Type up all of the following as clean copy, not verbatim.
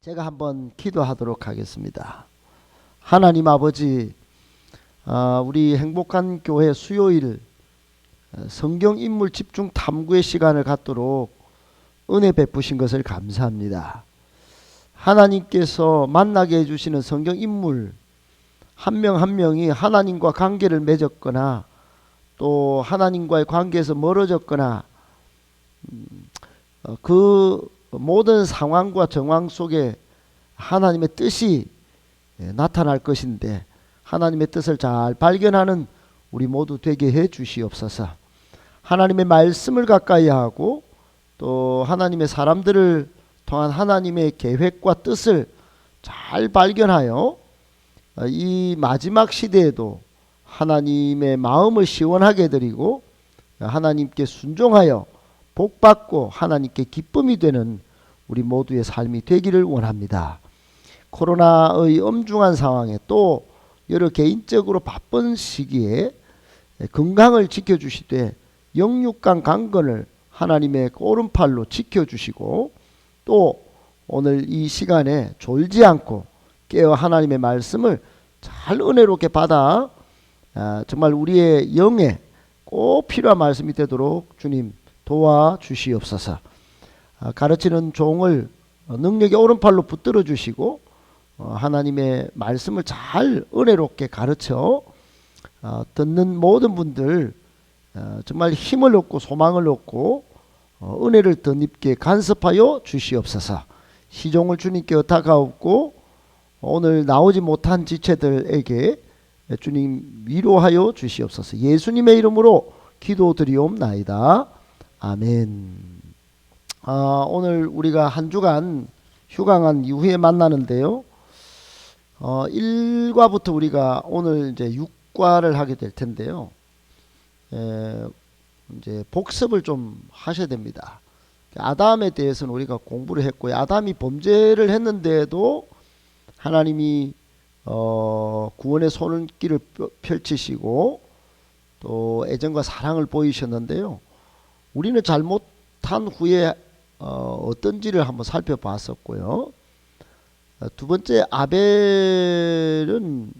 제가 한번 기도하도록 하겠습니다. 하나님 아버지, 우리 행복한 교회 수요일 성경 인물 집중 탐구의 시간을 갖도록 은혜 베푸신 것을 감사합니다. 하나님께서 만나게 해주시는 성경 인물 한 명 한 명이 하나님과 관계를 맺었거나 또 하나님과의 관계에서 멀어졌거나 그 모든 상황과 정황 속에 하나님의 뜻이 나타날 것인데 하나님의 뜻을 잘 발견하는 우리 모두 되게 해 주시옵소서. 하나님의 말씀을 가까이 하고 또 하나님의 사람들을 통한 하나님의 계획과 뜻을 잘 발견하여 이 마지막 시대에도 하나님의 마음을 시원하게 드리고 하나님께 순종하여 복받고 하나님께 기쁨이 되는 우리 모두의 삶이 되기를 원합니다. 코로나의 엄중한 상황에 또 여러 개인적으로 바쁜 시기에 건강을 지켜주시되 영육간 강건을 하나님의 오른팔로 지켜주시고 또 오늘 이 시간에 졸지 않고 깨어 하나님의 말씀을 잘 은혜롭게 받아 정말 우리의 영에 꼭 필요한 말씀이 되도록 주님 도와주시옵소서. 가르치는 종을 능력의 오른팔로 붙들어 주시고 하나님의 말씀을 잘 은혜롭게 가르쳐 듣는 모든 분들 정말 힘을 얻고 소망을 얻고 은혜를 덧입게 간섭하여 주시옵소서. 시종을 주님께 의탁하옵고 오늘 나오지 못한 지체들에게 주님 위로하여 주시옵소서. 예수님의 이름으로 기도드리옵나이다. 아멘. 오늘 우리가 한 주간 휴강한 이후에 만나는데요. 1과부터 우리가 오늘 이제 6과를 하게 될 텐데요. 이제 복습을 좀 하셔야 됩니다. 아담에 대해서는 우리가 공부를 했고요. 아담이 범죄를 했는데도 하나님이 구원의 손길을 펼치시고 또 애정과 사랑을 보이셨는데요. 우리는 잘못한 후에 어떤지를 한번 살펴봤었고요. 두 번째 아벨은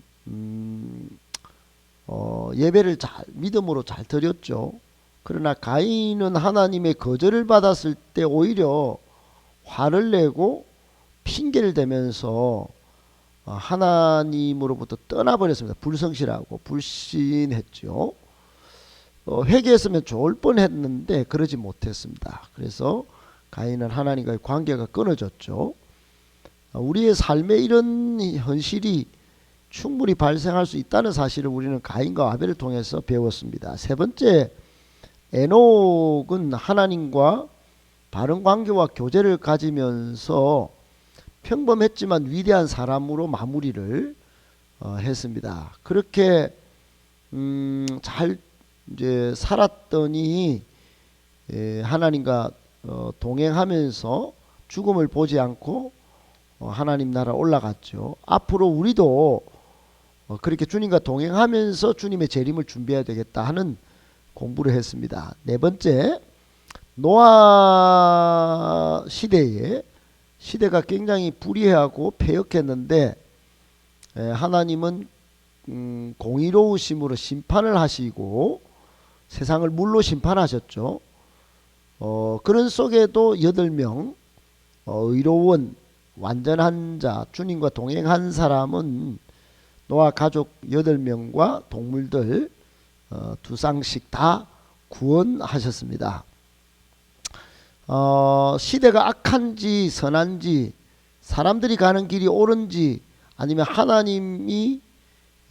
예배를 믿음으로 잘 드렸죠. 그러나 가인은 하나님의 거절을 받았을 때 오히려 화를 내고 핑계를 대면서 하나님으로부터 떠나버렸습니다. 불성실하고 불신했죠. 회개했으면 좋을 뻔했는데 그러지 못했습니다. 그래서 가인은 하나님과의 관계가 끊어졌죠. 우리의 삶에 이런 현실이 충분히 발생할 수 있다는 사실을 우리는 가인과 아벨을 통해서 배웠습니다. 세 번째, 에녹은 하나님과 바른 관계와 교제를 가지면서 평범했지만 위대한 사람으로 마무리를 했습니다. 그렇게 잘 이제 살았더니 하나님과 동행하면서 죽음을 보지 않고 하나님 나라 올라갔죠. 앞으로 우리도 그렇게 주님과 동행하면서 주님의 재림을 준비해야 되겠다 하는 공부를 했습니다. 네 번째, 노아 시대에 시대가 굉장히 불의하고 패역했는데 하나님은 공의로우심으로 심판을 하시고 세상을 물로 심판하셨죠. 그런 속에도 8명 의로운 완전한 자 주님과 동행한 사람은 노아 가족 8명과 동물들 2쌍씩 다 구원하셨습니다. 시대가 악한지 선한지 사람들이 가는 길이 옳은지 아니면 하나님이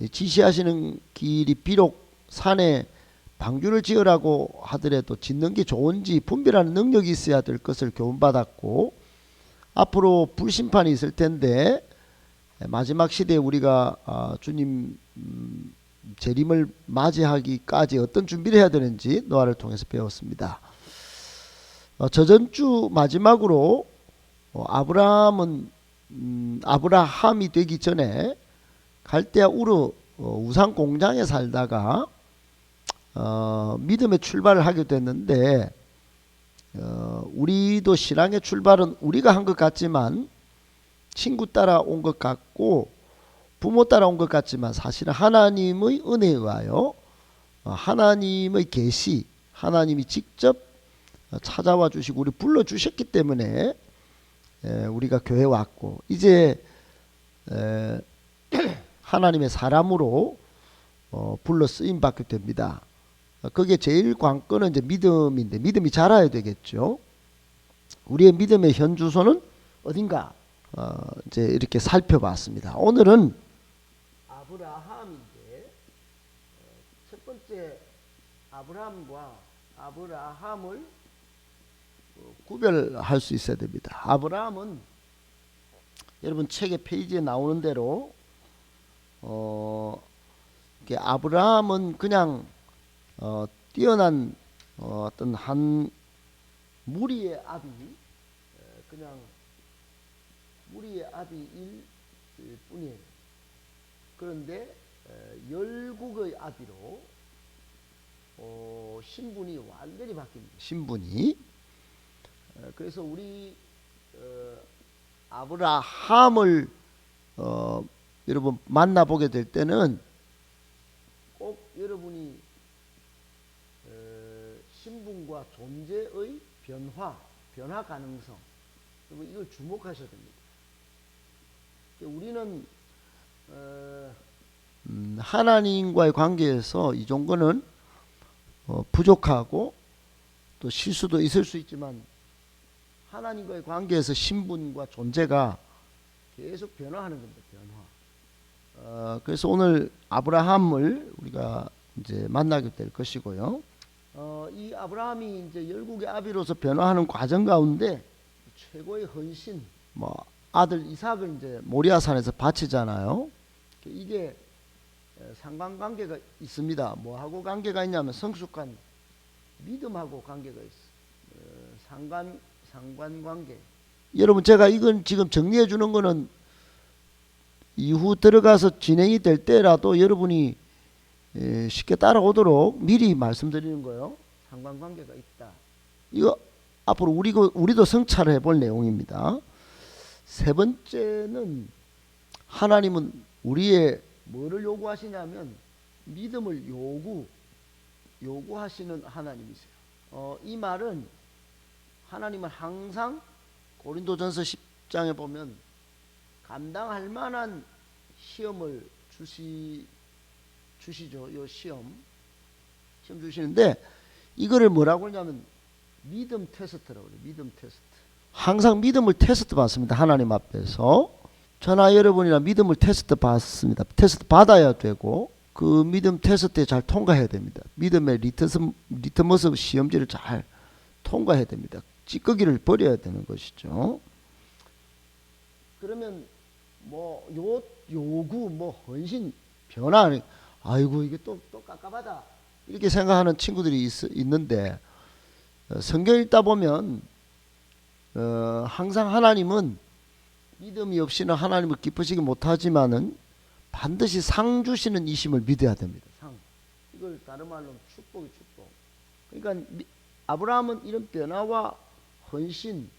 지시하시는 길이 비록 산에 방주를 지으라고 하더라도 짓는 게 좋은지 분별하는 능력이 있어야 될 것을 교훈받았고 앞으로 불심판이 있을 텐데 마지막 시대에 우리가 주님 재림을 맞이하기까지 어떤 준비를 해야 되는지 노아를 통해서 배웠습니다. 저전주 마지막으로 아브라함이 되기 전에 갈대아 우르 우상 공장에 살다가 믿음의 출발을 하게 됐는데 우리도 신앙의 출발은 우리가 한 것 같지만 친구 따라 온 것 같고 부모 따라 온 것 같지만 사실은 하나님의 은혜에 의하여 하나님의 계시, 하나님이 직접 찾아와 주시고 우리 불러 주셨기 때문에 우리가 교회 왔고 이제 하나님의 사람으로 불러 쓰임 받게 됩니다. 그게 제일 관건은 이제 믿음인데 믿음이 자라야 되겠죠. 우리의 믿음의 현 주소는 어딘가 이제 이렇게 살펴봤습니다. 오늘은 아브라함인데 첫 번째 아브라함과 아브라함을 구별할 수 있어야 됩니다. 아브라함은 여러분 책의 페이지에 나오는 대로 아브라함은 그냥 뛰어난 어떤 한 무리의 아비, 그냥 무리의 아비일 뿐이에요. 그런데 열국의 아비로 신분이 완전히 바뀝니다. 신분이. 그래서 우리 아브라함을 여러분 만나보게 될 때는 꼭 여러분이 신분과 존재의 변화 가능성, 여러분 이걸 주목하셔야 됩니다. 우리는 하나님과의 관계에서 이 정도는 부족하고 또 실수도 있을 수 있지만 하나님과의 관계에서 신분과 존재가 계속 변화하는 겁니다. 그래서 오늘 아브라함을 우리가 이제 만나게 될 것이고요. 이 아브라함이 이제 열국의 아비로서 변화하는 과정 가운데 최고의 헌신, 아들 이삭을 이제 모리아산에서 바치잖아요. 이게 상관관계가 있습니다. 뭐하고 관계가 있냐면 성숙한 믿음하고 관계가 있어. 상관관계. 여러분 제가 이건 지금 정리해 주는 거는 이후 들어가서 진행이 될 때라도 여러분이 쉽게 따라오도록 미리 말씀드리는 거예요. 상관관계가 있다. 이거 앞으로 우리도 성찰해 볼 내용입니다. 세 번째는 하나님은 우리의 뭐를 요구하시냐면 믿음을 요구하시는 하나님이세요. 이 말은 하나님은 항상 고린도전서 10장에 보면 감당할 만한 시험을 주시죠. 이 시험 주시는데 이거를 뭐라고 하냐면 믿음 테스트라고 그래요. 믿음 테스트. 항상 믿음을 테스트 받습니다. 하나님 앞에서. 저나 여러분이나 믿음을 테스트 받습니다. 테스트 받아야 되고 그 믿음 테스트에 잘 통과해야 됩니다. 믿음의 리트머스 시험지를 잘 통과해야 됩니다. 찌꺼기를 버려야 되는 것이죠. 그러면 요구 헌신 변화 아이고 이게 또 깝깝하다 이렇게 생각하는 친구들이 있는데 성경 읽다 보면 항상 하나님은 믿음이 없이는 하나님을 기쁘시게 못하지만은 반드시 상 주시는 이심을 믿어야 됩니다. 상. 이걸 다른 말로 축복. 그러니까 아브라함은 이런 변화와 헌신,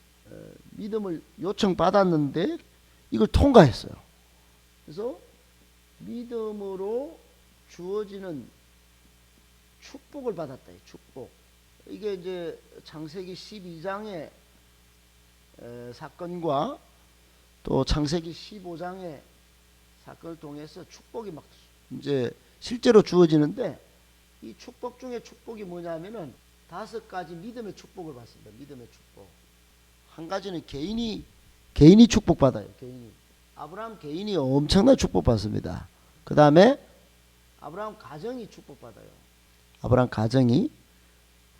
믿음을 요청받았는데 이걸 통과했어요. 그래서 믿음으로 주어지는 축복을 받았다. 축복. 이게 이제 창세기 12장의 사건과 또 창세기 15장의 사건을 통해서 축복이 막 이제 실제로 주어지는데 이 축복 중에 축복이 뭐냐면은 5가지 믿음의 축복을 받습니다. 믿음의 축복. 한 가지는 개인이 축복받아요. 아브라함 개인이 엄청난 축복받습니다. 그 다음에 아브라함 가정이 축복받아요. 아브라함 가정이.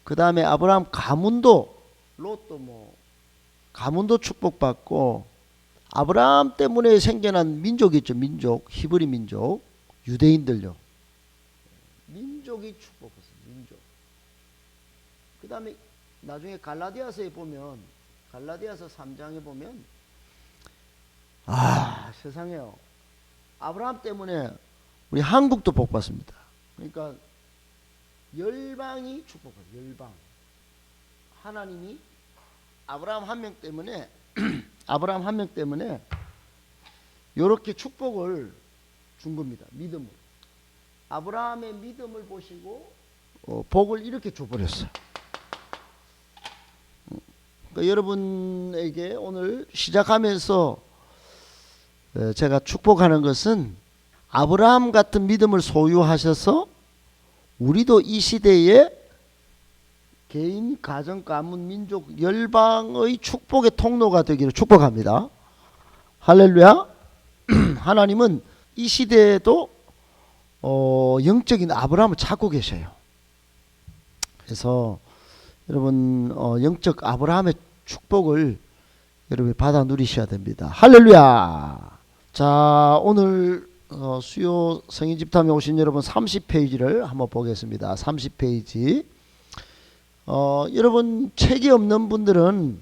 그 다음에 아브라함 가문도 롯도 가문도 축복받고 아브라함 때문에 생겨난 민족이 있죠. 히브리 민족, 유대인들요. 민족이 축복받습니다. 민족. 그 다음에 나중에 갈라디아서에 보면 갈라디아서 3장에 보면 세상에요. 아브라함 때문에 우리 한국도 복받습니다. 그러니까 열방이 축복받아요. 열방. 하나님이 아브라함 한 명 때문에 이렇게 축복을 준 겁니다. 믿음으로. 아브라함의 믿음을 보시고 복을 이렇게 줘버렸어요. 그러니까 여러분에게 오늘 시작하면서 제가 축복하는 것은 아브라함 같은 믿음을 소유하셔서 우리도 이 시대에 개인, 가정, 가문, 민족, 열방의 축복의 통로가 되기를 축복합니다. 할렐루야. 하나님은 이 시대에도 영적인 아브라함을 찾고 계셔요. 그래서 여러분 영적 아브라함의 축복을 여러분이 받아 누리셔야 됩니다. 할렐루야. 자, 오늘 수요 성인 집탐에 오신 여러분 30페이지를 한번 보겠습니다. 30페이지. 여러분 책이 없는 분들은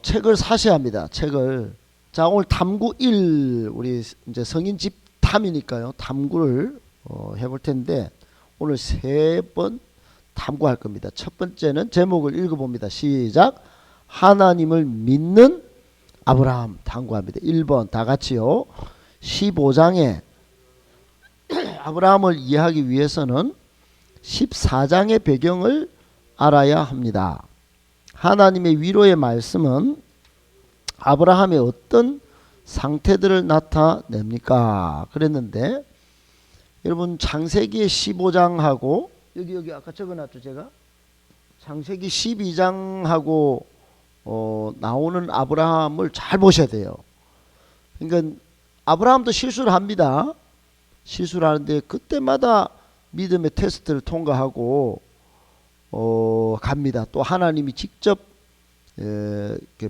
책을 사셔야 합니다. 책을. 자, 오늘 탐구 1 우리 이제 성인 집탐이니까요. 탐구를 해볼 텐데 오늘 3번 탐구할 겁니다. 첫 번째는 제목을 읽어봅니다. 시작. 하나님을 믿는 아브라함 탐구합니다. 1번 다 같이요. 15장에 아브라함을 이해하기 위해서는 14장의 배경을 알아야 합니다. 하나님의 위로의 말씀은 아브라함의 어떤 상태들을 나타냅니까? 그랬는데 여러분 창세기 15장하고 여기 아까 적어놨죠 제가? 창세기 12장하고 나오는 아브라함을 잘 보셔야 돼요. 그러니까 아브라함도 실수를 합니다. 실수를 하는데 그때마다 믿음의 테스트를 통과하고 갑니다. 또 하나님이 직접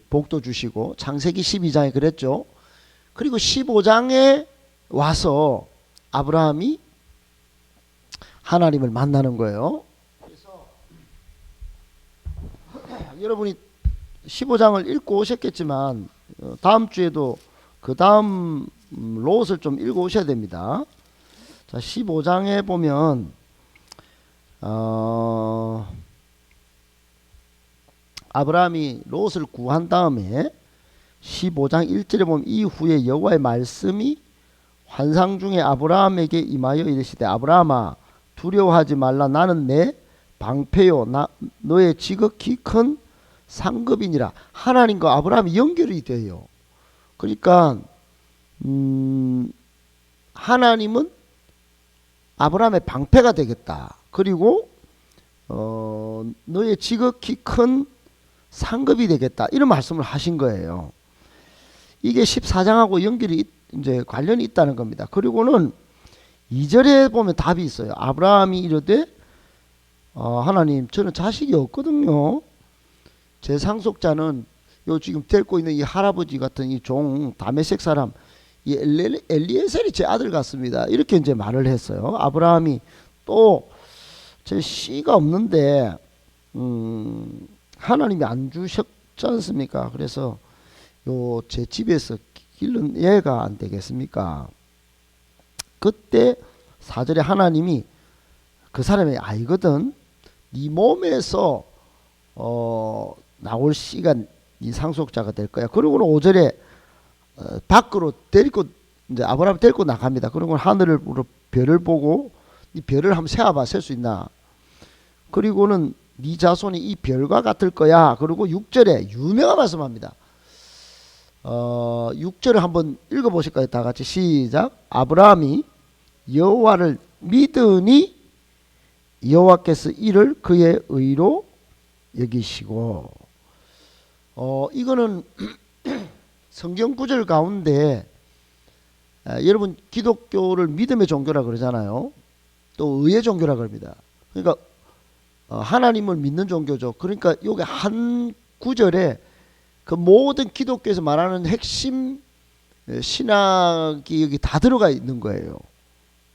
복도 주시고 창세기 12장에 그랬죠. 그리고 15장에 와서 아브라함이 하나님을 만나는 거예요. 그래서 여러분이 15장을 읽고 오셨겠지만 다음 주에도 그 다음 롯을 좀 읽어 오셔야 됩니다. 자, 15장에 보면 아브라함이 롯을 구한 다음에 15장 1절에 보면 이후에 여호와의 말씀이 환상 중에 아브라함에게 임하여 이르시되 아브라함아 두려워하지 말라. 나는 내 방패요 너의 지극히 큰 상급이니라. 하나님과 아브라함이 연결이 돼요. 그러니까 하나님은 아브라함의 방패가 되겠다. 그리고 너의 지극히 큰 상급이 되겠다. 이런 말씀을 하신 거예요. 이게 14장하고 연결이 이제 관련이 있다는 겁니다. 그리고는 2절에 보면 답이 있어요. 아브라함이 이르되 하나님 저는 자식이 없거든요. 제 상속자는 요 지금 데리고 있는 이 할아버지 같은 이 종 다메섹 사람 이 엘리에셀이 제 아들 같습니다. 이렇게 이제 말을 했어요. 아브라함이 또 제 씨가 없는데 하나님이 안 주셨지 않습니까? 그래서 요 제 집에서 기른 얘가 안 되겠습니까? 그때 4절에 하나님이 그 사람이 알거든. 네 몸에서 나올 씨가 네 상속자가 될 거야. 그리고는 5절에 밖으로 데리고 이제 아브라함 데리고 나갑니다. 그리고 하늘을 별을 보고 이 별을 한번 세어봐. 셀 수 있나? 그리고는 네 자손이 이 별과 같을 거야. 그리고 6절에 유명한 말씀합니다. 6절을 한번 읽어보실까요? 다 같이 시작. 아브라함이 여호와를 믿으니 여호와께서 이를 그의 의로 여기시고 이거는 성경 구절 가운데 여러분 기독교를 믿음의 종교라 그러잖아요. 또 의의 종교라 그럽니다. 그러니까 하나님을 믿는 종교죠. 그러니까 여기 한 구절에 그 모든 기독교에서 말하는 핵심 신학이 여기 다 들어가 있는 거예요.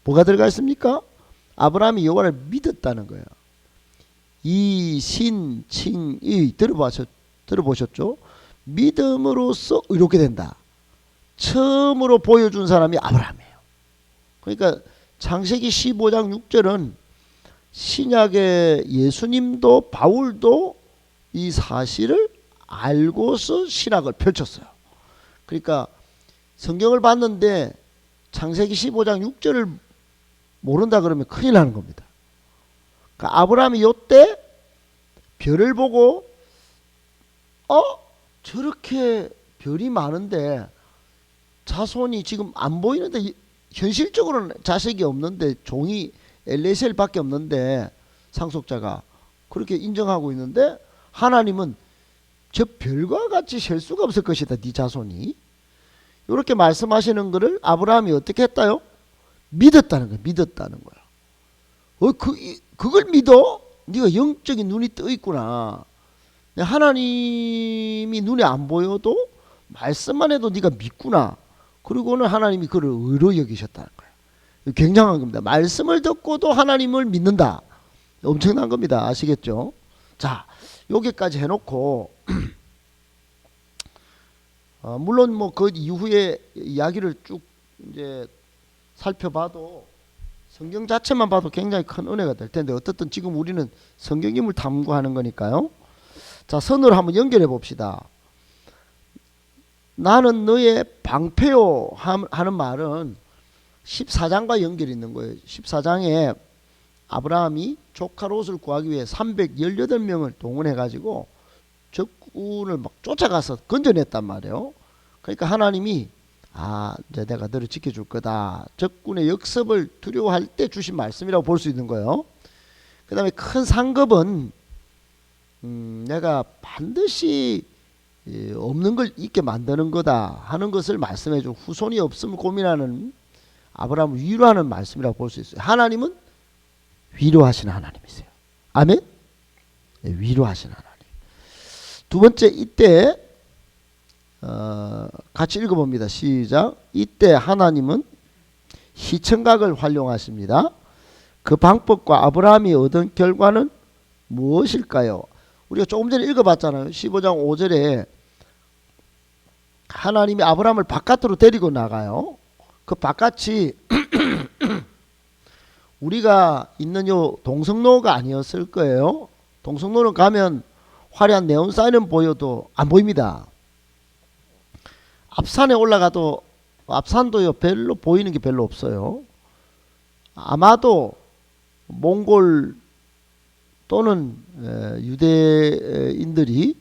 뭐가 들어가 있습니까? 아브라함이 여호와를 믿었다는 거예요. 이신칭이 들어보셨죠? 믿음으로써 의롭게 된다. 처음으로 보여준 사람이 아브라함이에요. 그러니까 창세기 15장 6절은 신약의 예수님도 바울도 이 사실을 알고서 신학을 펼쳤어요. 그러니까 성경을 봤는데 창세기 15장 6절을 모른다 그러면 큰일 나는 겁니다. 그러니까 아브라함이 요때 별을 보고 저렇게 별이 많은데 자손이 지금 안 보이는데, 현실적으로는 자식이 없는데 종이 엘레셀밖에 없는데 상속자가 그렇게 인정하고 있는데, 하나님은 저 별과 같이 셀 수가 없을 것이다 네 자손이, 이렇게 말씀하시는 것을 아브라함이 어떻게 했다요? 믿었다는 거야. 믿었다는 거야. 그걸 믿어? 네가 영적인 눈이 떠 있구나. 하나님이 눈에 안 보여도 말씀만 해도 네가 믿구나. 그리고는 하나님이 그를 의로 여기셨다는 거예요. 굉장한 겁니다. 말씀을 듣고도 하나님을 믿는다. 엄청난 겁니다. 아시겠죠? 자, 여기까지 해놓고 물론 뭐 그 이후에 이야기를 쭉 이제 살펴봐도 성경 자체만 봐도 굉장히 큰 은혜가 될 텐데, 어떻든 지금 우리는 성경임을 탐구하는 거니까요. 자, 선으로 한번 연결해 봅시다. 나는 너의 방패요 하는 말은 14장과 연결이 있는 거예요. 14장에 아브라함이 조카 롯을 구하기 위해 318명을 동원해 가지고 적군을 막 쫓아가서 건져냈단 말이에요. 그러니까 하나님이 이제 내가 너를 지켜줄 거다, 적군의 역습을 두려워할 때 주신 말씀이라고 볼 수 있는 거예요. 그 다음에 큰 상급은 내가 반드시 없는 걸 있게 만드는 거다 하는 것을 말씀해 줘. 후손이 없음을 고민하는 아브라함을 위로하는 말씀이라고 볼 수 있어요. 하나님은 위로하시는 하나님이세요. 아멘. 네, 위로하시는 하나님. 두 번째, 이때 같이 읽어봅니다. 시작. 이때 하나님은 시청각을 활용하십니다. 그 방법과 아브라함이 얻은 결과는 무엇일까요? 우리가 조금 전에 읽어봤잖아요. 15장 5절에 하나님이 아브라함을 바깥으로 데리고 나가요. 그 바깥이 우리가 있는 요 동성로가 아니었을 거예요. 동성로는 가면 화려한 네온 사인은 보여도 안 보입니다. 앞산에 올라가도 앞산도요 별로 보이는 게 별로 없어요. 아마도 몽골 또는 유대인들이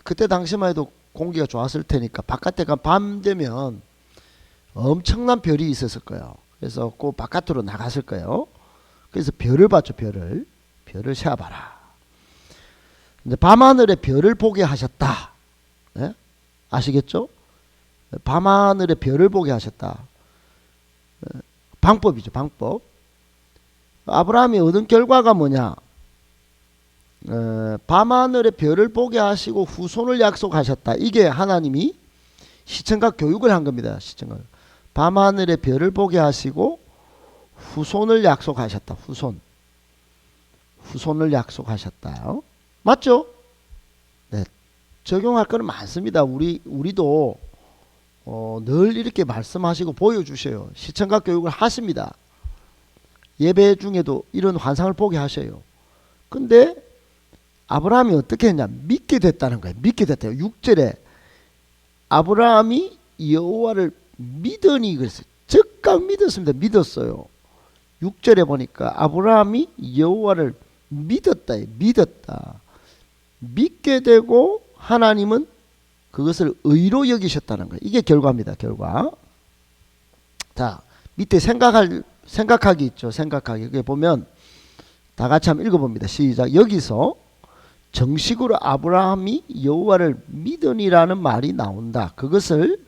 그때 당시만 해도 공기가 좋았을 테니까 바깥에가 밤 되면 엄청난 별이 있었을 거예요. 그래서 그 바깥으로 나갔을 거예요. 그래서 별을 봤죠. 별을 세어봐라. 밤하늘에 별을 보게 하셨다. 네? 아시겠죠? 밤하늘에 별을 보게 하셨다. 방법이죠. 방법. 아브라함이 얻은 결과가 뭐냐? 밤하늘에 별을 보게 하시고 후손을 약속하셨다. 이게 하나님이 시청각 교육을 한 겁니다. 시청각. 밤하늘에 별을 보게 하시고 후손을 약속하셨다. 후손을 약속하셨다요. 맞죠? 네. 적용할 거는 많습니다. 우리도 늘 이렇게 말씀하시고 보여주셔요. 시청각 교육을 하십니다. 예배 중에도 이런 환상을 보게 하셔요. 근데 아브라함이 어떻게 했냐? 믿게 됐다는 거예요. 믿게 됐대요. 6절에 아브라함이 여호와를 믿으니 그랬어요. 즉각 믿었습니다. 믿었어요. 6절에 보니까 아브라함이 여호와를 믿었다. 믿게 되고 하나님은 그것을 의로 여기셨다는 거예요. 이게 결과입니다. 결과. 자, 밑에 생각하기 있죠. 생각하기. 여기 보면 다 같이 한번 읽어봅니다. 시작. 여기서 정식으로 아브라함이 여호와를 믿으니라는 말이 나온다. 그것을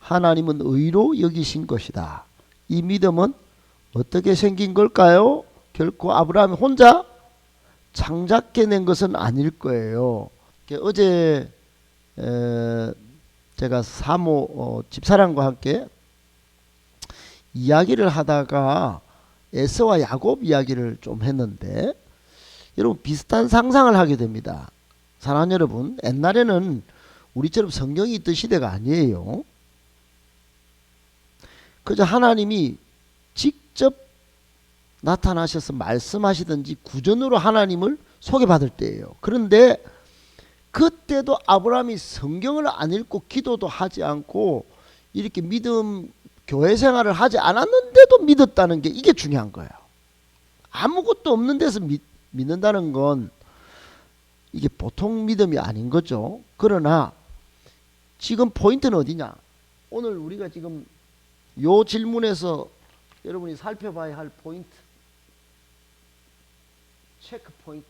하나님은 의로 여기신 것이다. 이 믿음은 어떻게 생긴 걸까요? 결코 아브라함이 혼자 창작해낸 것은 아닐 거예요. 어제 제가 사모 집사람과 함께 이야기를 하다가 에서와 야곱 이야기를 좀 했는데, 여러분 비슷한 상상을 하게 됩니다. 사랑하는 여러분, 옛날에는 우리처럼 성경이 있던 시대가 아니에요. 그저 하나님이 직접 나타나셔서 말씀하시든지 구전으로 하나님을 소개받을 때예요. 그런데 그때도 아브라함이 성경을 안 읽고 기도도 하지 않고 이렇게 믿음 교회 생활을 하지 않았는데도 믿었다는 게 이게 중요한 거예요. 아무것도 없는 데서 믿는다는 건 이게 보통 믿음이 아닌 거죠. 그러나 지금 포인트는 어디냐? 오늘 우리가 지금 요 질문에서 여러분이 살펴봐야 할 포인트, 체크 포인트.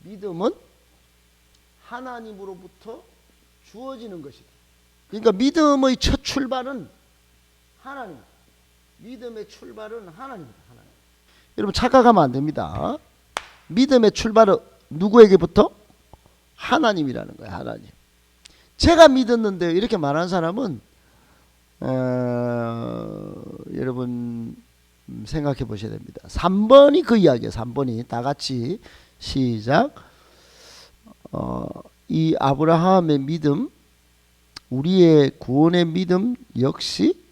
믿음은 하나님으로부터 주어지는 것이다. 그러니까 믿음의 첫 출발은 하나님. 믿음의 출발은 하나님입니다. 하나님. 여러분 착각하면 안 됩니다. 믿음의 출발은 누구에게부터? 하나님이라는 거예요. 하나님. 제가 믿었는데 이렇게 말하는 사람은 여러분 생각해 보셔야 됩니다. 3번이 그 이야기예요. 3번이 다 같이 시작. 이 아브라함의 믿음, 우리의 구원의 믿음 역시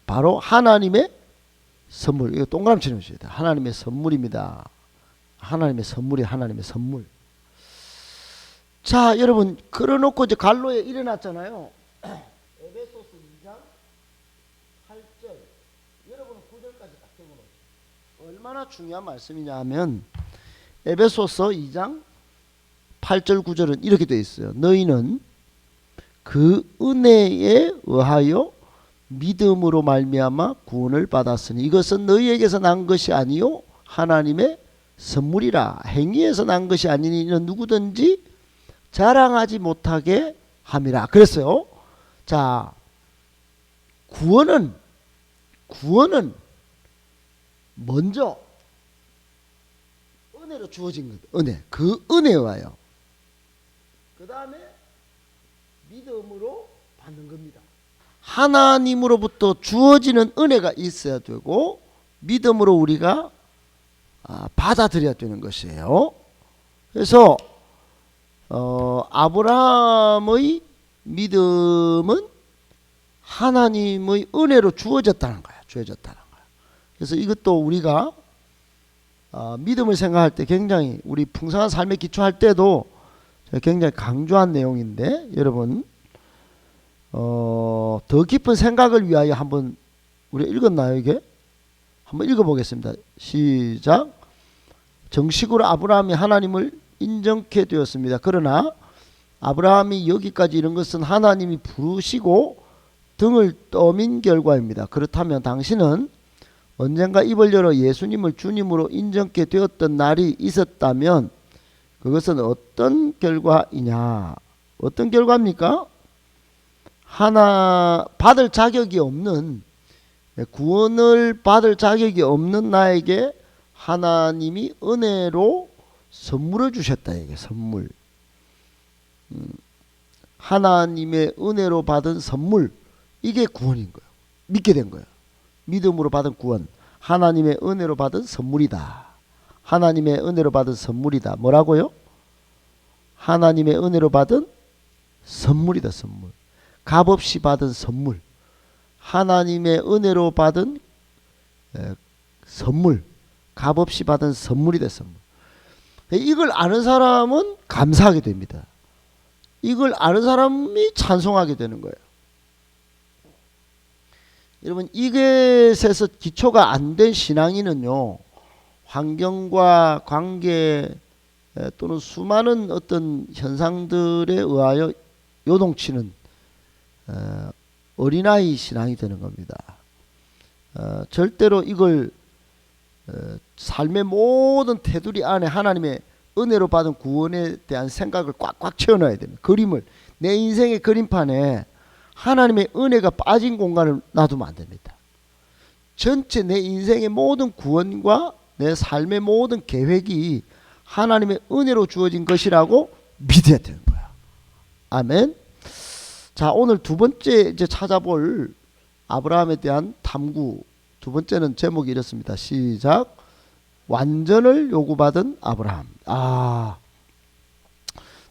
바로 하나님의 선물. 이거 동그라미 쳐주셔야 돼요. 하나님의 선물입니다. 하나님의 선물이 하나님의 선물. 자, 여러분 그러놓고 이제 갈로에 일어났잖아요. 에베소서 2장 8절. 여러분은 9절까지 딱 적어놓으세요. 얼마나 중요한 말씀이냐 하면 에베소서 2장 8절 9절은 이렇게 되어 있어요. 너희는 그 은혜에 의하여 믿음으로 말미암아 구원을 받았으니 이것은 너희에게서 난 것이 아니요 하나님의 선물이라. 행위에서 난 것이 아니니 이는 누구든지 자랑하지 못하게 함이라. 그랬어요. 자, 구원은 먼저 은혜로 주어진 것. 은혜. 그 은혜에 와요. 그 다음에 믿음으로 받는 겁니다. 하나님으로부터 주어지는 은혜가 있어야 되고 믿음으로 우리가 받아들여야 되는 것이에요. 그래서 아브라함의 믿음은 하나님의 은혜로 주어졌다는 거야. 주어졌다는 거야. 그래서 이것도 우리가 믿음을 생각할 때 굉장히 우리 풍성한 삶의 기초할 때도 굉장히 강조한 내용인데 여러분 더 깊은 생각을 위하여 한번 우리 읽었나요 이게? 한번 읽어보겠습니다. 시작. 정식으로 아브라함이 하나님을 인정케 되었습니다. 그러나 아브라함이 여기까지 이른 것은 하나님이 부르시고 등을 떠민 결과입니다. 그렇다면 당신은 언젠가 입을 열어 예수님을 주님으로 인정케 되었던 날이 있었다면 그것은 어떤 결과이냐? 어떤 결과입니까? 받을 자격이 없는, 구원을 받을 자격이 없는 나에게 하나님이 은혜로 선물을 주셨다. 이게 선물. 하나님의 은혜로 받은 선물. 이게 구원인 거예요. 믿게 된 거예요. 믿음으로 받은 구원. 하나님의 은혜로 받은 선물이다. 하나님의 은혜로 받은 선물이다. 뭐라고요? 하나님의 은혜로 받은 선물이다. 선물. 값없이 받은 선물. 하나님의 은혜로 받은 선물. 값없이 받은 선물이다. 선물. 이걸 아는 사람은 감사하게 됩니다. 이걸 아는 사람이 찬송하게 되는 거예요. 여러분 이것에서 기초가 안 된 신앙인은요, 환경과 관계 또는 수많은 어떤 현상들에 의하여 요동치는 어린아이 신앙이 되는 겁니다. 절대로 이걸 삶의 모든 테두리 안에 하나님의 은혜로 받은 구원에 대한 생각을 꽉꽉 채워넣어야 됩니다. 그림을, 내 인생의 그림판에 하나님의 은혜가 빠진 공간을 놔두면 안 됩니다. 전체 내 인생의 모든 구원과 내 삶의 모든 계획이 하나님의 은혜로 주어진 것이라고 믿어야 되는 거야. 아멘. 자, 오늘 두 번째 이제 찾아볼 아브라함에 대한 탐구. 두 번째는 제목이 이렇습니다. 시작. 완전을 요구받은 아브라함.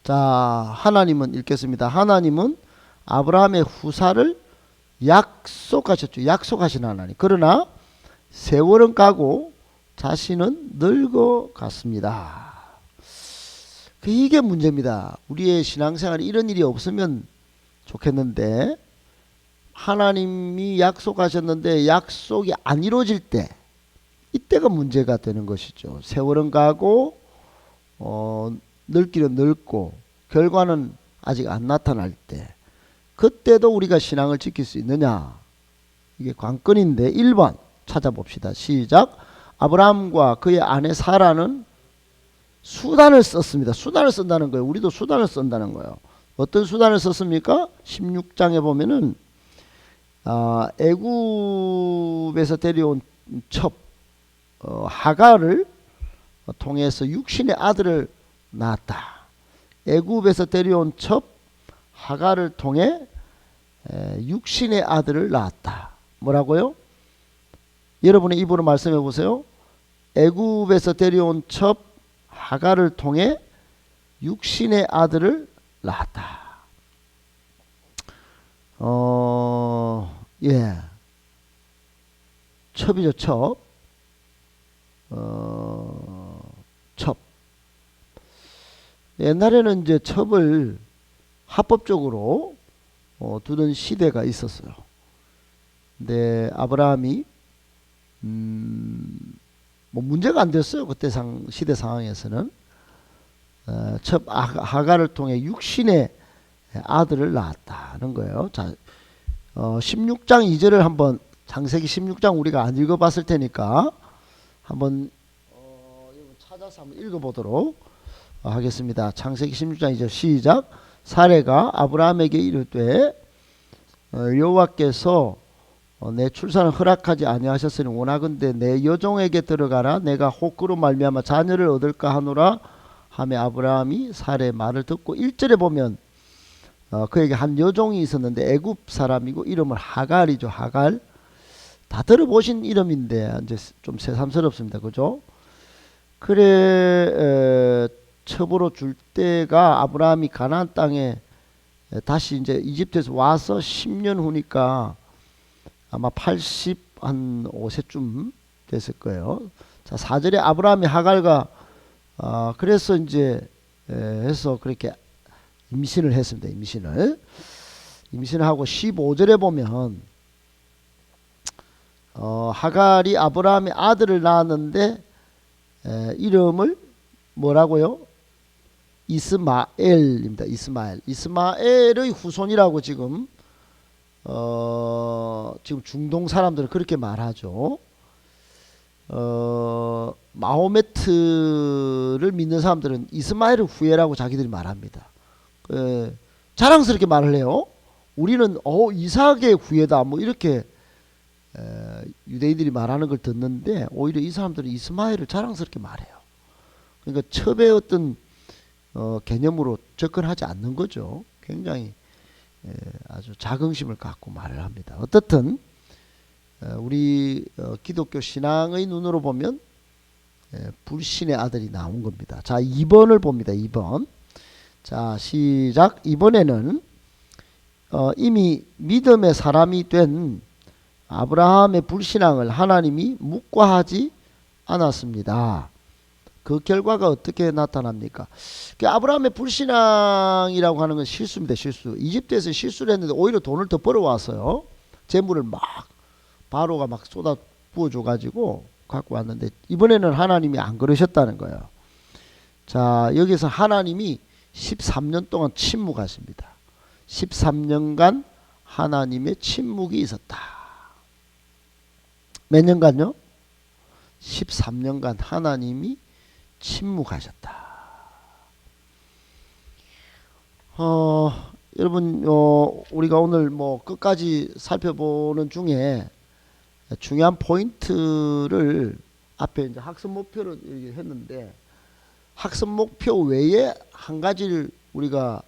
자, 하나님은 읽겠습니다. 하나님은 아브라함의 후사를 약속하셨죠. 약속하신 하나님. 그러나 세월은 가고 자신은 늙어갔습니다. 이게 문제입니다. 우리의 신앙생활에 이런 일이 없으면 좋겠는데 하나님이 약속하셨는데 약속이 안 이루어질 때 이때가 문제가 되는 것이죠. 세월은 가고 늙기는 늙고 결과는 아직 안 나타날 때 그때도 우리가 신앙을 지킬 수 있느냐 이게 관건인데 1번 찾아봅시다. 시작. 아브라함과 그의 아내 사라는 수단을 썼습니다. 수단을 쓴다는 거예요. 우리도 수단을 쓴다는 거예요. 어떤 수단을 썼습니까? 16장에 보면은 애굽에서 데려온 첩 하갈을 통해서 육신의 아들을 낳았다. 애굽에서 데려온 첩 하갈을 통해 육신의 아들을 낳았다. 뭐라고요? 여러분의 입으로 말씀해 보세요. 애굽에서 데려온 첩 하갈을 통해 육신의 아들을 낳았다. 예. 첩이죠, 첩. 첩. 옛날에는 이제 첩을 합법적으로 두던 시대가 있었어요. 근데 아브라함이 뭐 문제가 안 됐어요. 그때 시대 상황에서는 첩 하갈을 통해 육신의 아들을 낳았다는 거예요. 자, 16장 2절을 한번 창세기 16장 우리가 안 읽어봤을 테니까 한번 찾아서 한번 읽어보도록 하겠습니다. 창세기 16장 2절 시작. 사레가 아브라함에게 이르되 여호와께서 내 출산을 허락하지 아니하셨으니 원하건대 내 여종에게 들어가라. 내가 혹그로 말미암아 자녀를 얻을까 하노라 하며 아브라함이 사레의 말을 듣고 1절에 보면 그에게 한 여종이 있었는데 애굽 사람이고 이름은 하갈이죠. 하갈. 다 들어보신 이름인데 이제 좀 새삼스럽습니다. 그죠? 그래 첩으로 줄 때가 아브라함이 가나안 땅에 다시 이제 이집트에서 와서 10년 후니까 아마 85세쯤 됐을 거예요. 자, 4절에 아브라함이 하갈과 그래서 이제 해서 그렇게 임신을 했습니다. 임신을 하고 15절에 보면 하갈이 아브라함의 아들을 낳았는데 이름을 뭐라고요? 이스마엘입니다. 이스마엘의 후손이라고 지금 중동 사람들은 그렇게 말하죠. 마호메트를 믿는 사람들은 이스마엘의 후예라고 자기들이 말합니다. 자랑스럽게 말을 해요. 우리는 이삭의 후예다 뭐 이렇게 유대인들이 말하는 걸 듣는데 오히려 이 사람들은 이스마엘을 자랑스럽게 말해요. 그러니까 첩의 어떤 개념으로 접근하지 않는 거죠. 굉장히 아주 자긍심을 갖고 말을 합니다. 어떻든 우리 기독교 신앙의 눈으로 보면 불신의 아들이 나온 겁니다. 자, 2번을 봅니다. 2번. 자, 시작. 이번에는 이미 믿음의 사람이 된 아브라함의 불신앙을 하나님이 묵과하지 않았습니다. 그 결과가 어떻게 나타납니까? 아브라함의 불신앙이라고 하는 건 실수입니다. 실수. 이집트에서 실수를 했는데 오히려 돈을 더 벌어왔어요. 재물을 막 바로가 막 쏟아 부어줘 가지고 갖고 왔는데 이번에는 하나님이 안 그러셨다는 거예요. 자, 여기서 하나님이 13년 동안 침묵하십니다. 13년간 하나님의 침묵이 있었다. 몇 년간요? 13년간 하나님이 침묵하셨다. 여러분, 우리가 오늘 뭐 끝까지 살펴보는 중에 중요한 포인트를 앞에 이제 학습 목표를 했는데 학습 목표 외에 한 가지를 우리가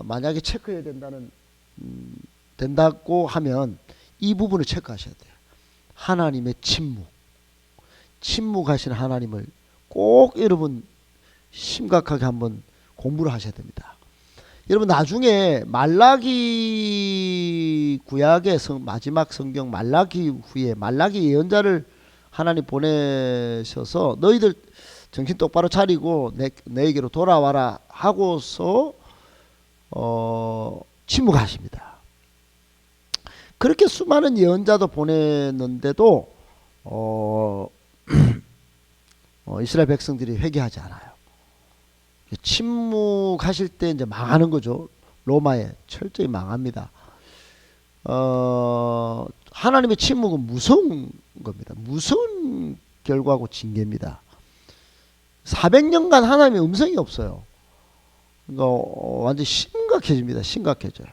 만약에 체크해야 된다고 하면 이 부분을 체크하셔야 돼요. 하나님의 침묵하시는 하나님을 꼭 여러분 심각하게 한번 공부를 하셔야 됩니다. 여러분 나중에 말라기 구약의 마지막 성경 말라기 후에 말라기 예언자를 하나님 보내셔서 너희들 정신 똑바로 차리고 내게로 돌아와라 하고서 침묵하십니다. 그렇게 수많은 예언자도 보냈는데도 이스라엘 백성들이 회개하지 않아요. 침묵하실 때 이제 망하는 거죠. 로마에 철저히 망합니다. 하나님의 침묵은 무서운 겁니다. 무서운 결과고 징계입니다. 400년간 하나님의 음성이 없어요. 그러니까 완전 심각해집니다. 심각해져요.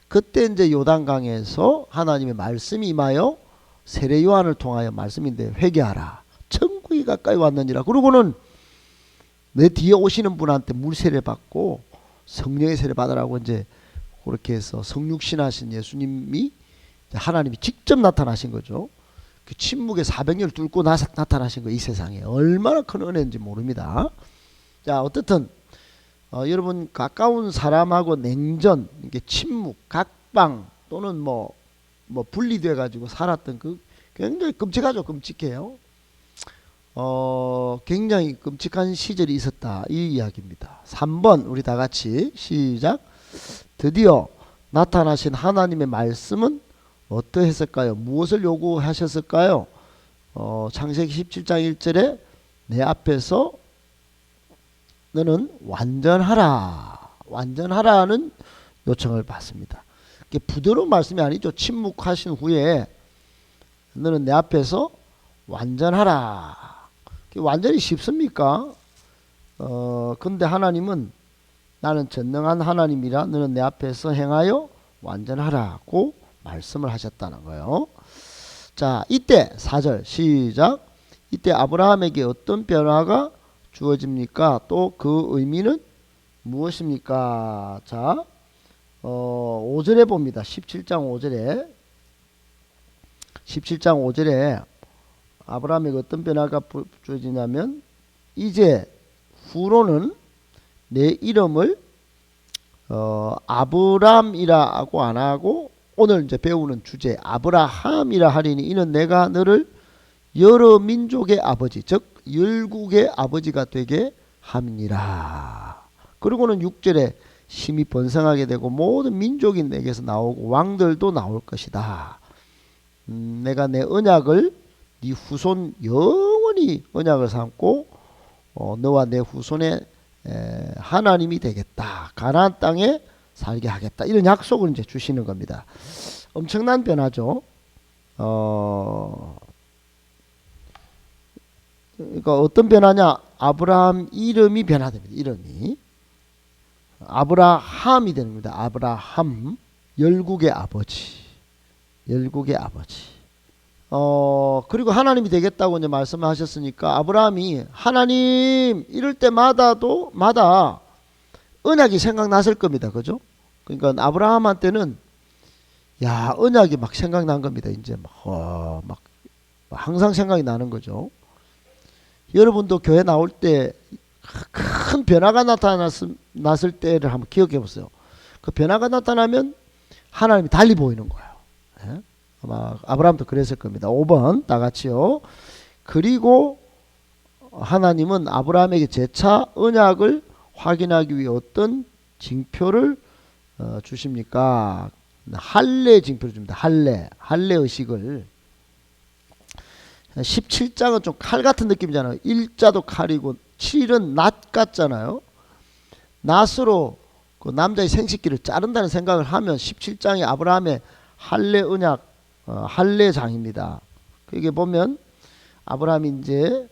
그때 이제 요단강에서 하나님의 말씀이 임하여 세례 요한을 통하여 말씀인데 회개하라. 천국이 가까이 왔느니라. 그러고는 내 뒤에 오시는 분한테 물 세례 받고 성령의 세례 받으라고 이제 그렇게 해서 성육신하신 예수님이 하나님이 직접 나타나신 거죠. 그 침묵의 400년을 뚫고 나타나신 거 이 세상에 얼마나 큰 은혜인지 모릅니다. 자, 어떻든 여러분 가까운 사람하고 냉전, 이게 침묵, 각방 또는 뭐 분리돼 가지고 살았던 그 굉장히 끔찍하죠. 끔찍해요. 굉장히 끔찍한 시절이 있었다 이 이야기입니다. 3번 우리 다 같이 시작. 드디어 나타나신 하나님의 말씀은 어떠했을까요? 무엇을 요구하셨을까요? 창세기 17장 1절에 내 앞에서 너는 완전하라. 완전하라는 요청을 받습니다. 이게 부드러운 말씀이 아니죠. 침묵하신 후에 너는 내 앞에서 완전하라. 완전히 쉽습니까? 근데 하나님은 나는 전능한 하나님이라 너는 내 앞에서 행하여 완전하라고 말씀을 하셨다는 거예요. 자, 이때 4절 시작. 이때 아브라함에게 어떤 변화가 주어집니까? 또 그 의미는 무엇입니까? 자, 5절에 봅니다. 17장 5절에 아브라함에게 어떤 변화가 주어지냐면 이제 후로는 내 이름을 아브람이라고 안 하고 오늘 이제 배우는 주제 아브라함이라 하리니 이는 내가 너를 여러 민족의 아버지 즉 열국의 아버지가 되게 함이니라. 그리고는 6절에 심히 번성하게 되고 모든 민족이 내게서 나오고 왕들도 나올 것이다. 내가 내 언약을 네 후손 영원히 언약을 삼고 너와 내 후손의 하나님이 되겠다. 가나안 땅에 살게 하겠다. 이런 약속을 이제 주시는 겁니다. 엄청난 변화죠. 그러니까 어떤 변화냐? 아브라함 이름이 변화됩니다. 이름이 아브라함이 되는 겁니다. 아브라함 열국의 아버지. 열국의 아버지. 그리고 하나님이 되겠다고 이제 말씀하셨으니까 아브라함이 하나님 이럴 때마다도 언약이 생각났을 겁니다. 그죠? 그러니까 아브라함한테는 야, 언약이 막 생각난 겁니다. 이제 막 항상 생각이 나는 거죠. 여러분도 교회 나올 때 큰 변화가 나타났을 때를 한번 기억해 보세요. 그 변화가 나타나면 하나님이 달리 보이는 거예요. 예? 아마 아브라함도 그랬을 겁니다. 5번 다 같이요. 그리고 하나님은 아브라함에게 재차 언약을 확인하기 위해 어떤 징표를 주십니까? 할례 징표를 줍니다. 할례 의식을. 17장은 좀 칼 같은 느낌이잖아요. 일자도 칼이고 7은 낫 같잖아요. 낫으로 그 남자의 생식기를 자른다는 생각을 하면 17장이 아브라함의 할례 언약 할례장입니다. 그게 보면 아브라함이 이제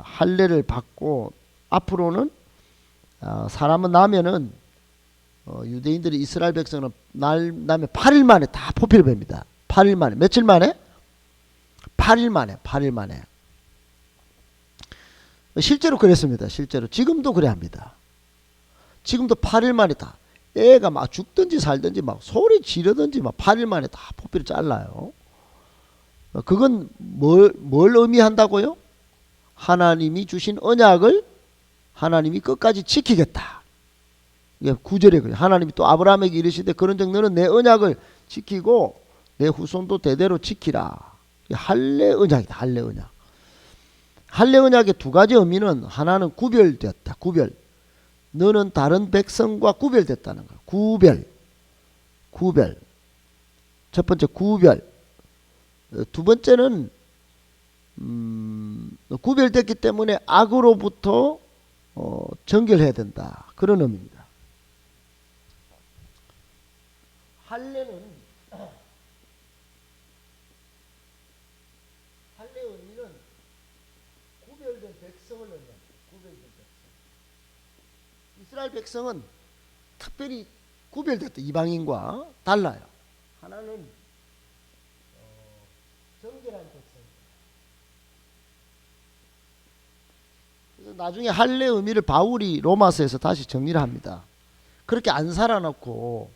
할례를 받고 앞으로는 사람은 나면은 유대인들이 이스라엘 백성은 나면 8일 만에 다 포피를 뵙니다. 8일 만에. 며칠 만에? 8일 만에. 실제로 그랬습니다. 실제로. 지금도 그래 합니다. 지금도 8일 만에 다. 애가 막 죽든지 살든지 막 소리 지르든지 막 8일 만에 다 포피를 잘라요. 그건 뭘 의미한다고요? 하나님이 주신 언약을 하나님이 끝까지 지키겠다. 이게 9절에 그래요. 하나님이 또 아브라함에게 이르시되 그런즉 너는 내 언약을 지키고 내 후손도 대대로 지키라. 할례 언약이다. 할례 언약. 할례 언약의 두 가지 의미는 하나는 구별되었다. 구별. 너는 다른 백성과 구별됐다는 거야. 구별. 첫 번째 구별. 두 번째는 구별됐기 때문에 악으로부터 정결해야 된다. 그런 의미입니다. 할례는 할례 의미는 구별된 백성을 의미합니다. 구별된 백성. 이스라엘 백성은 특별히 구별됐다. 이방인과 달라요. 하나는 정결한 백성입니다. 그래서 나중에 할례 의미를 바울이 로마서에서 다시 정리를 합니다. 그렇게 안 살아놓고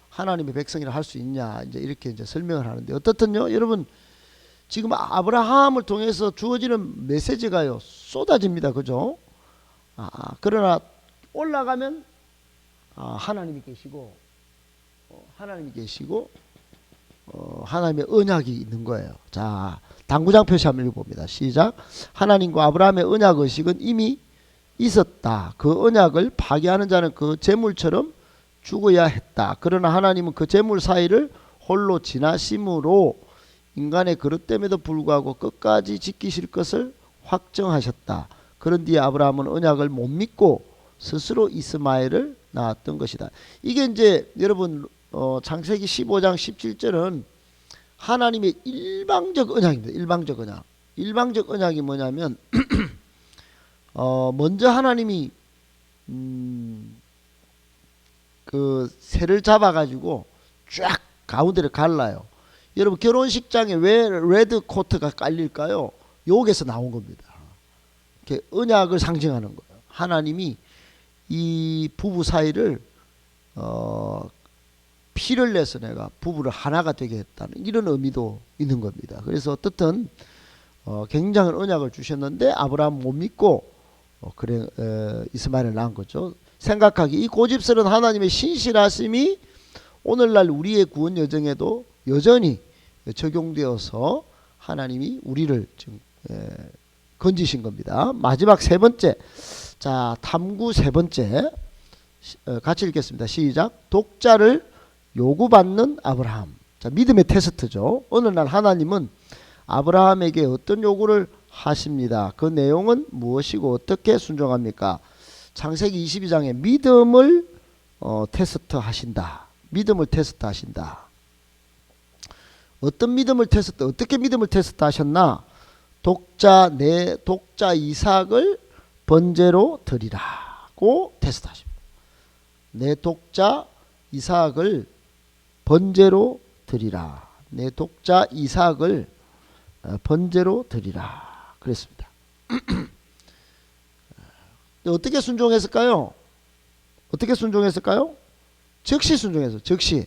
하나님의 백성이라 할 수 있냐, 이제 이렇게 이제 설명을 하는데, 어떻든요, 여러분 지금 아브라함을 통해서 주어지는 메시지가요 쏟아집니다. 그죠? 그러나 올라가면 하나님이 계시고 하나님의 언약이 있는 거예요. 자, 당구장 표시 한번 읽어봅니다. 시작. 하나님과 아브라함의 언약 의식은 이미 있었다. 그 언약을 파기하는 자는 그 제물처럼 죽어야 했다. 그러나 하나님은 그 제물 사이를 홀로 지나심으로 인간의 그릇됨에도 불구하고 끝까지 지키실 것을 확정하셨다. 그런 뒤에 아브라함은 언약을 못 믿고 스스로 이스마엘을 낳았던 것이다. 이게 이제 여러분 창세기 15장 17절은 하나님의 일방적 언약입니다. 일방적 언약. 일방적 언약이 뭐냐면 먼저 하나님이 그 새를 잡아가지고 쫙 가운데를 갈라요. 여러분 결혼식장에 왜 레드 코트가 깔릴까요? 여기서 나온 겁니다. 이렇게 언약을 상징하는 거예요. 하나님이 이 부부 사이를 피를 내서 내가 부부를 하나가 되게 했다는 이런 의미도 있는 겁니다. 그래서 어떻든 굉장한 언약을 주셨는데 아브라함 못 믿고 이스마엘을 낳은 거죠. 생각하기 이 고집스러운 하나님의 신실하심이 오늘날 우리의 구원 여정에도 여전히 적용되어서 하나님이 우리를 지금 건지신 겁니다. 마지막 세 번째, 자 탐구 세 번째 같이 읽겠습니다. 시작. 독자를 요구받는 아브라함. 자, 믿음의 테스트죠. 어느 날 하나님은 아브라함에게 어떤 요구를 하십니다. 그 내용은 무엇이고 어떻게 순종합니까? 창세기 22장에 믿음을 테스트하신다. 믿음을 테스트하신다. 어떤 믿음을 어떻게 믿음을 테스트하셨나? 내 독자 이삭을 번제로 드리라고 테스트하십니다. 내 독자 이삭을 번제로 드리라. 내 독자 이삭을 번제로 드리라. 그랬습니다. 어떻게 순종했을까요? 즉시 순종해서 즉시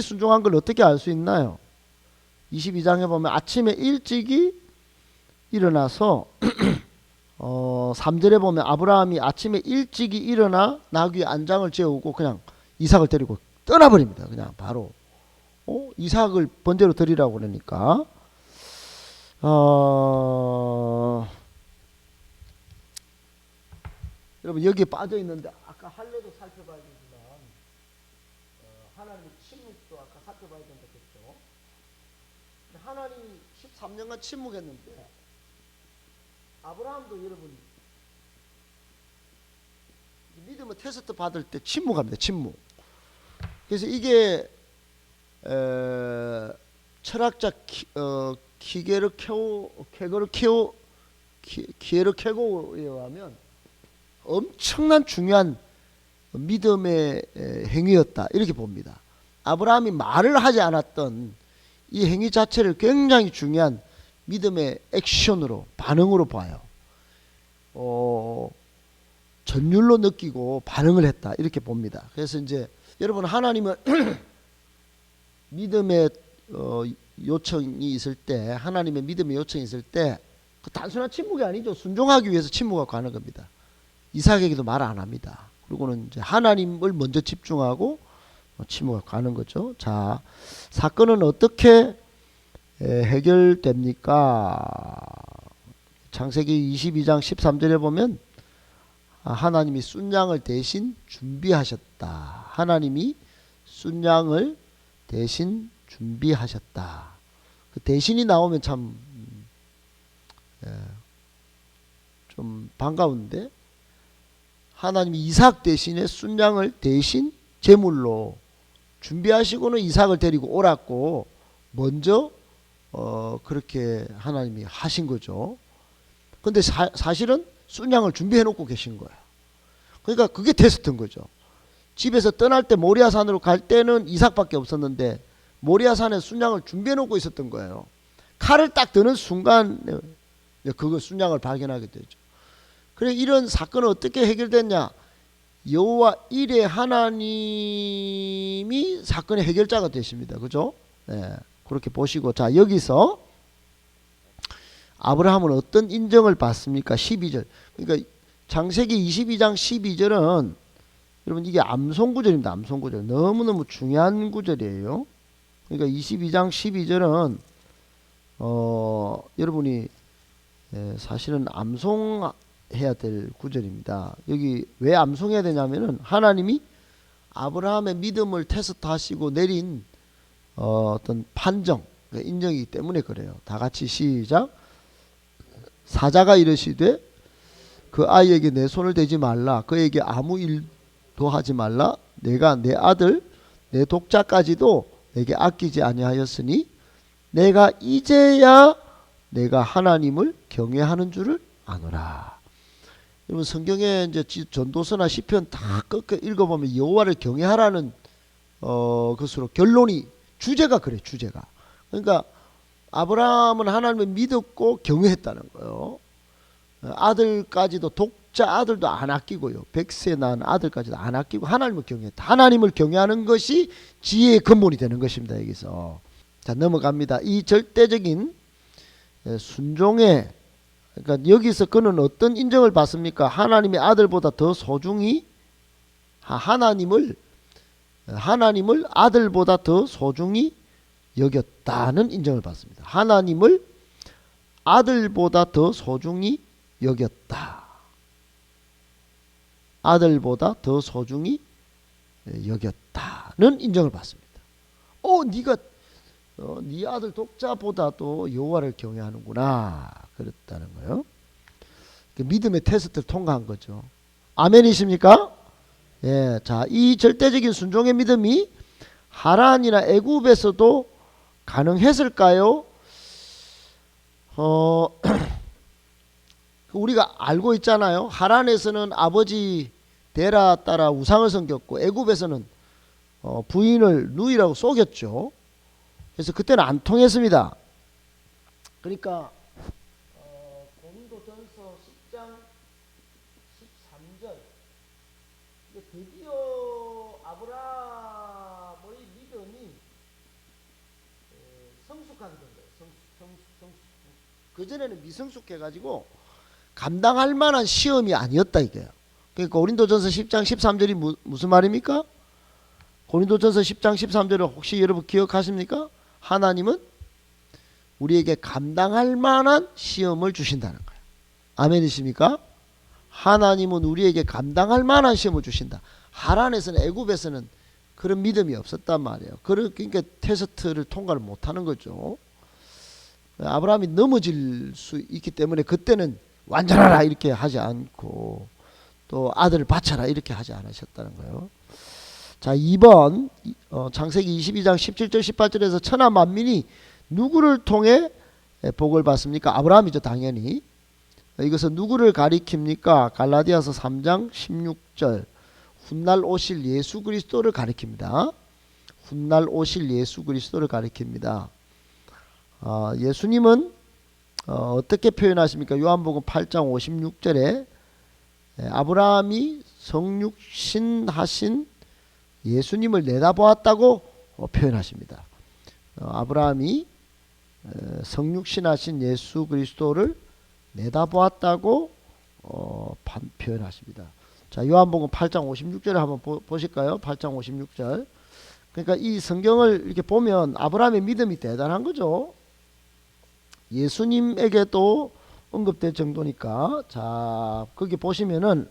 순종한 걸 어떻게 알 수 있나요? 22장에 보면 아침에 일찍이 일어나서 3절에 보면 아브라함이 아침에 일찍이 일어나 나귀 안장을 재우고 그냥 이삭을 데리고 떠나버립니다. 그냥 바로 이삭을 번제로 드리라고 그러니까 여러분 여기에 빠져 있는데 아까 할례도 살펴봐야 되지만 하나님의 침묵도 아까 살펴봐야 된다 했죠. 하나님이 13년간 침묵했는데 아브라함도 여러분 믿음의 테스트 받을 때 침묵합니다. 침묵. 그래서 이게 철학자 키게르 케고에 의하면 엄청난 중요한 믿음의 행위였다 이렇게 봅니다. 아브라함이 말을 하지 않았던 이 행위 자체를 굉장히 중요한 믿음의 액션으로 반응으로 봐요. 전율로 느끼고 반응을 했다 이렇게 봅니다. 그래서 이제 여러분 하나님은 믿음의 요청이 있을 때 하나님의 믿음의 요청이 있을 때 그 단순한 침묵이 아니죠. 순종하기 위해서 침묵하고 하는 겁니다. 이삭에게도 말 안 합니다. 그리고는 이제 하나님을 먼저 집중하고 침묵하고 하는 거죠. 자, 사건은 어떻게 해결됩니까? 창세기 22장 13절에 보면 하나님이 순양을 대신 준비하셨다. 하나님이 순양을 대신 준비하셨다. 그 대신이 나오면 참 좀 반가운데, 하나님이 이삭 대신에 순양을 대신 제물로 준비하시고는 이삭을 데리고 오랐고, 먼저 그렇게 하나님이 하신 거죠. 근데 사실은 순양을 준비해 놓고 계신 거예요. 그러니까 그게 테스트인 거죠. 집에서 떠날 때 모리아산으로 갈 때는 이삭밖에 없었는데 모리아산에 순양을 준비해 놓고 있었던 거예요. 칼을 딱 드는 순간 그거 순양을 발견하게 되죠. 그래, 이런 사건은 어떻게 해결됐냐? 여호와 일의 하나님이 사건의 해결자가 되십니다. 그죠? 네, 그렇게 보시고, 자, 여기서 아브라함은 어떤 인정을 받습니까? 12절. 그러니까 창세기 22장 12절은 여러분 이게 암송구절입니다. 암송구절. 너무너무 중요한 구절이에요. 그러니까 22장 12절은 여러분이 사실은 암송해야 될 구절입니다. 여기 왜 암송해야 되냐면은 하나님이 아브라함의 믿음을 테스트하시고 내린 어떤 판정, 인정이기 때문에 그래요. 다 같이 시작. 사자가 이르시되 그 아이에게 내 손을 대지 말라. 그에게 아무 일도 하지 말라. 내가 내 아들 내 독자까지도 내게 아끼지 아니하였으니 내가 이제야 내가 하나님을 경외하는 줄을 아노라. 여러분 성경에 이제 전도서나 시편 다 꺾어 읽어보면 여호와를 경외하라는 것으로 결론이, 주제가 그래, 주제가. 그러니까 아브라함은 하나님을 믿었고 경외했다는 거예요. 아들까지도, 독자 아들도 안 아끼고요. 100세 난 아들까지도 안 아끼고 하나님을 경외했다. 하나님을 경외하는 것이 지혜의 근본이 되는 것입니다. 여기서. 자, 넘어갑니다. 이 절대적인 순종에, 그러니까 여기서 그는 어떤 인정을 받습니까? 하나님의 아들보다 더 소중히, 하나님을 아들보다 더 소중히 여겼다는 인정을 받습니다. 하나님을 아들보다 더 소중히 여겼다. 아들보다 더 소중히 여겼다는 인정을 받습니다. 네가 네 아들 독자보다도 여호와를 경외하는구나, 그랬다는 거예요. 믿음의 테스트를 통과한 거죠. 아멘이십니까? 예, 자, 이 절대적인 순종의 믿음이 하란이나 애굽에서도 가능했을까요? 우리가 알고 있잖아요. 하란에서는 아버지 데라 따라 우상을 섬겼고, 애굽에서는 부인을 누이라고 속였죠. 그래서 그때는 안 통했습니다. 그러니까 고린도전서 10장 13절, 드디어 아브라함의 믿음이 성숙하게 된 거예요. 그전에는 미성숙해가지고 감당할 만한 시험이 아니었다 이거예요. 그러니까 고린도전서 10장 13절이 무슨 말입니까? 고린도전서 10장 13절을 혹시 여러분 기억하십니까? 하나님은 우리에게 감당할 만한 시험을 주신다는 거예요. 아멘이십니까? 하나님은 우리에게 감당할 만한 시험을 주신다. 하란에서는, 애굽에서는 그런 믿음이 없었단 말이에요. 그러니까 테스트를 통과를 못하는 거죠. 아브라함이 넘어질 수 있기 때문에 그때는 완전하라 이렇게 하지 않고 또 아들을 바쳐라 이렇게 하지 않으셨다는 거예요. 자, 2번 창세기 22장 17절 18절에서 천하 만민이 누구를 통해 복을 받습니까? 아브라함이죠, 당연히. 이것은 누구를 가리킵니까? 갈라디아서 3장 16절 훗날 오실 예수 그리스도를 가리킵니다. 훗날 오실 예수 그리스도를 가리킵니다. 예수님은 어떻게 표현하십니까? 요한복음 8장 56절에 아브라함이 성육신하신 예수님을 내다보았다고 표현하십니다. 아브라함이 성육신하신 예수 그리스도를 내다보았다고 표현하십니다. 자, 요한복음 8장 56절을 한번 보실까요? 8장 56절. 그러니까 이 성경을 이렇게 보면 아브라함의 믿음이 대단한 거죠. 예수님에게도 언급될 정도니까. 자, 거기 보시면은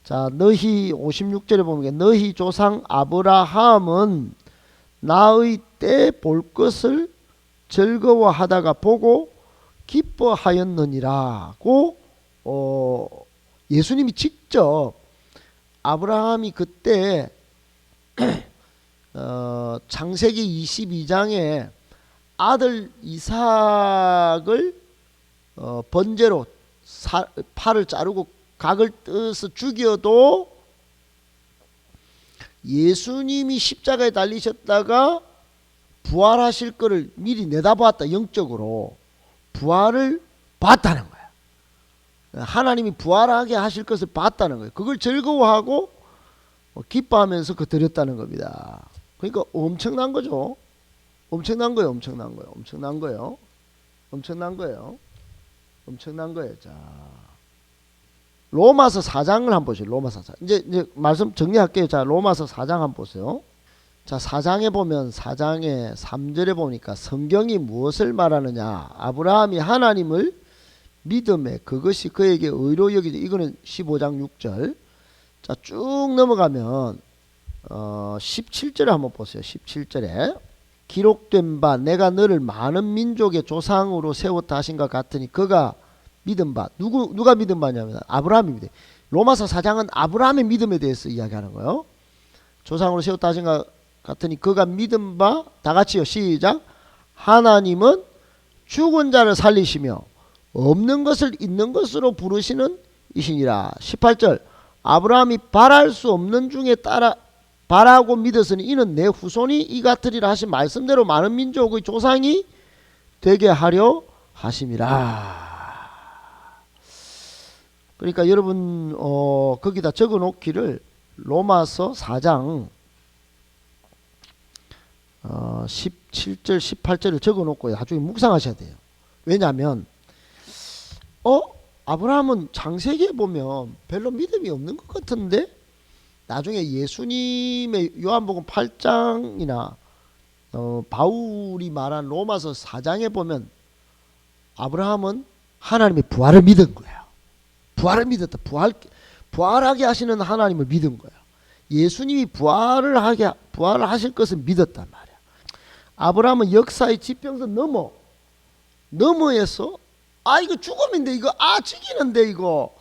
자, 너희 56절에 보면 너희 조상 아브라함은 나의 때 볼 것을 즐거워하다가 보고 기뻐하였느니라고 예수님이 직접 아브라함이 그때 창세기 22장에 아들 이삭을 번제로 팔을 자르고 각을 뜯어서 죽여도 예수님이 십자가에 달리셨다가 부활하실 것을 미리 내다보았다. 영적으로 부활을 봤다는 거야. 하나님이 부활하게 하실 것을 봤다는 거예요. 그걸 즐거워하고 기뻐하면서 그 드렸다는 겁니다. 그러니까 엄청난 거죠. 엄청난 거예요. 엄청난 거예요. 엄청난 거예요. 엄청난 거예요. 엄청난 거예요. 자, 로마서 4장을 한번 보시죠. 로마서 4장. 이제 말씀 정리할게요. 자, 로마서 4장 한번 보세요. 자, 4장에 보면 4장의 3절에 보니까 성경이 무엇을 말하느냐. 아브라함이 하나님을 믿음에 그것이 그에게 의로 여기지. 이거는 15장 6절. 자, 쭉 넘어가면 17절에 한번 보세요. 17절에 기록된 바 내가 너를 많은 민족의 조상으로 세웠다 하신 것 같으니 그가 믿은 바 누가 믿은 바냐면 아브라함이 믿어. 로마서 4장은 아브라함의 믿음에 대해서 이야기하는 거예요. 조상으로 세웠다 하신 것 같으니 그가 믿은 바 다 같이요. 시작. 하나님은 죽은 자를 살리시며 없는 것을 있는 것으로 부르시는 이시니라. 18절 아브라함이 바랄 수 없는 중에 따라 바라고 믿었으니 이는 내 후손이 이 같으리라 하신 말씀대로 많은 민족의 조상이 되게 하려 하심이라. 그러니까 여러분 거기다 적어 놓기를 로마서 4장 17절 18절을 적어 놓고 나중에 묵상하셔야 돼요. 왜냐하면 아브라함은 창세기에 보면 별로 믿음이 없는 것 같은데 나중에 예수님의 요한복음 8장이나 바울이 말한 로마서 4장에 보면 아브라함은 하나님의 부활을 믿은 거야. 부활을 믿었다. 부활하게 하시는 하나님을 믿은 거야. 예수님이 부활을 하실 것을 믿었단 말이야. 아브라함은 역사의 지평선 너머에서 이거 죽음인데 이거 죽이는데 이거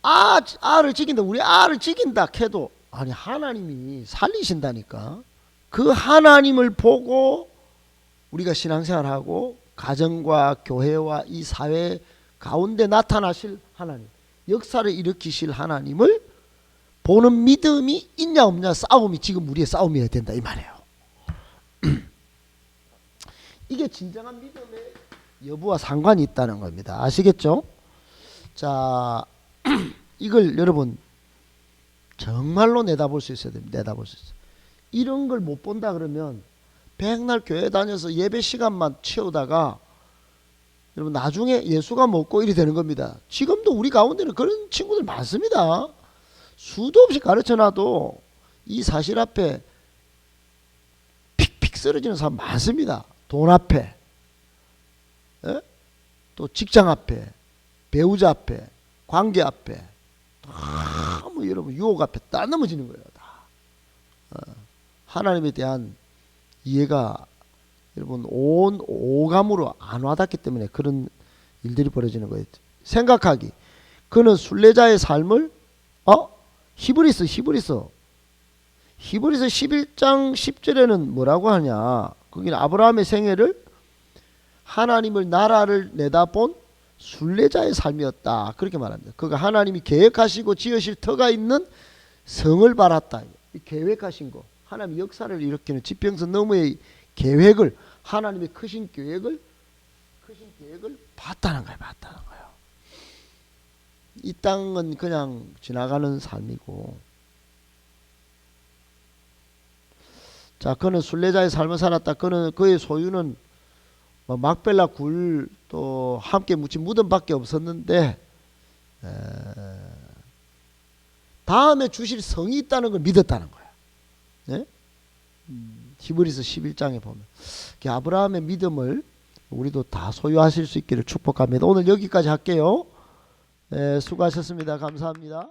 아를 죽인다. 우리 아를 죽인다 해도 아니 하나님이 살리신다니까. 그 하나님을 보고 우리가 신앙생활하고 가정과 교회와 이 사회 가운데 나타나실 하나님, 역사를 일으키실 하나님을 보는 믿음이 있냐 없냐 싸움이 지금 우리의 싸움이어야 된다 이 말이에요. 이게 진정한 믿음의 여부와 상관이 있다는 겁니다. 아시겠죠? 자, 이걸 여러분 정말로 내다볼 수 있어야 됩니다. 내다볼 수 있어요. 이런 걸 못 본다 그러면 백날 교회 다녀서 예배 시간만 채우다가 여러분 나중에 예수가 먹고 이리 되는 겁니다. 지금도 우리 가운데는 그런 친구들 많습니다. 수도 없이 가르쳐놔도 이 사실 앞에 픽픽 쓰러지는 사람 많습니다. 돈 앞에, 또 직장 앞에, 배우자 앞에, 관계 앞에, 뭐 여러분 유혹 앞에 다 넘어지는 거예요. 다. 하나님에 대한 이해가 여러분 온 오감으로 안 와닿기 때문에 그런 일들이 벌어지는 거예요. 생각하기. 그는 순례자의 삶을 히브리서 11장 10절에는 뭐라고 하냐. 거기는 아브라함의 생애를 하나님을 나라를 내다본 순례자의 삶이었다. 그렇게 말합니다. 그가 하나님이 계획하시고 지으실 터가 있는 성을 바랐다. 계획하신 거. 하나님의 역사를 일으키는 지평선 너머의 계획을 하나님의 크신 계획을 봤다는 거예요. 봤다는 거예요. 이 땅은 그냥 지나가는 삶이고 자, 그는 순례자의 삶을 살았다. 그의 소유는 막벨라 굴 또 함께 묻힌 무덤밖에 없었는데 다음에 주실 성이 있다는 걸 믿었다는 거야. 네? 히브리서 11장에 보면 아브라함의 믿음을 우리도 다 소유하실 수 있기를 축복합니다. 오늘 여기까지 할게요. 수고하셨습니다. 감사합니다.